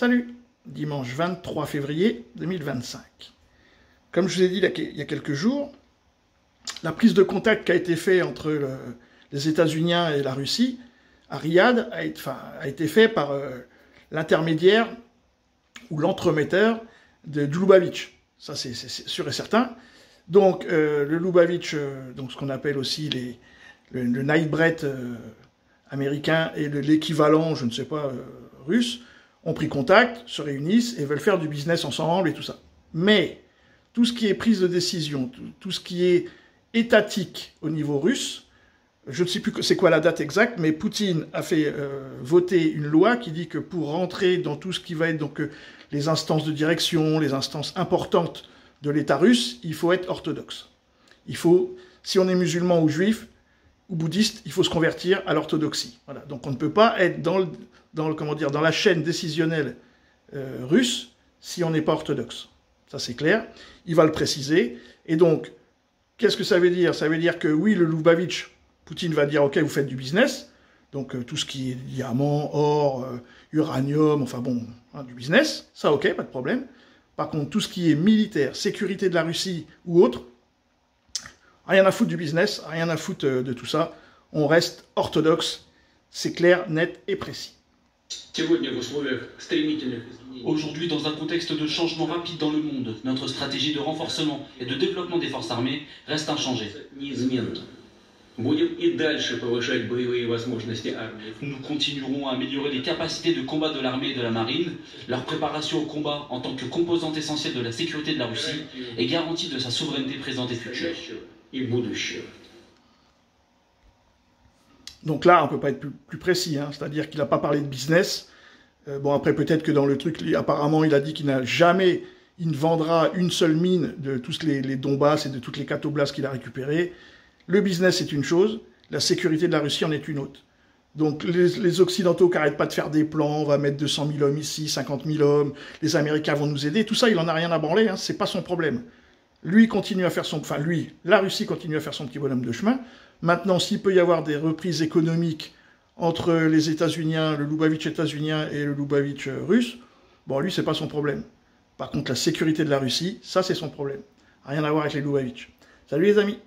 Salut, dimanche 23 février 2025. Comme je vous ai dit il y a quelques jours, la prise de contact qui a été faite entre les États-Unis et la Russie à Riyad a été faite par l'intermédiaire ou l'entremetteur de Lubavitch. Ça, c'est sûr et certain. Donc, le Lubavitch, donc ce qu'on appelle aussi le Nightbread américain et l'équivalent, je ne sais pas, russe, ont pris contact, se réunissent et veulent faire du business ensemble et tout ça. Mais tout ce qui est prise de décision, tout ce qui est étatique au niveau russe, je ne sais plus c'est quoi la date exacte, mais Poutine a fait voter une loi qui dit que pour rentrer dans tout ce qui va être donc les instances de direction, les instances importantes de l'État russe, il faut être orthodoxe. Il faut, si on est musulman ou juif ou bouddhiste, il faut se convertir à l'orthodoxie. Voilà. Donc on ne peut pas être dans la chaîne décisionnelle russe si on n'est pas orthodoxe. Ça c'est clair. Il va le préciser. Et donc, qu'est-ce que ça veut dire? Ça veut dire que oui, le Lubavitch, Poutine va dire, ok, vous faites du business, donc tout ce qui est diamant, or, uranium, enfin bon, hein, du business, ça ok, pas de problème. Par contre, tout ce qui est militaire, sécurité de la Russie ou autre, rien à foutre du business, rien à foutre de tout ça. On reste orthodoxe, c'est clair, net et précis. Aujourd'hui, dans un contexte de changement rapide dans le monde, notre stratégie de renforcement et de développement des forces armées reste inchangée. Nous continuerons à améliorer les capacités de combat de l'armée et de la marine. Leur préparation au combat en tant que composante essentielle de la sécurité de la Russie est garantie de sa souveraineté présente et future. Donc là, on ne peut pas être plus précis, hein, c'est-à-dire qu'il n'a pas parlé de business. Bon, après, peut-être que dans le truc, apparemment, il a dit qu'il il ne vendra une seule mine de tous les Donbass et de toutes les Katoblas qu'il a récupérées. Le business est une chose, la sécurité de la Russie en est une autre. Donc les Occidentaux qui n'arrêtent pas de faire des plans, on va mettre 200 000 hommes ici, 50 000 hommes, les Américains vont nous aider, tout ça, il n'en a rien à branler, hein, c'est pas son problème. Lui continue à faire la Russie continue à faire son petit bonhomme de chemin. Maintenant, s'il peut y avoir des reprises économiques entre les États-Unis, le Lubavitch états-unien et le Lubavitch russe, bon, lui, c'est pas son problème. Par contre, la sécurité de la Russie, ça, c'est son problème. Rien à voir avec les Lubavitch. Salut les amis!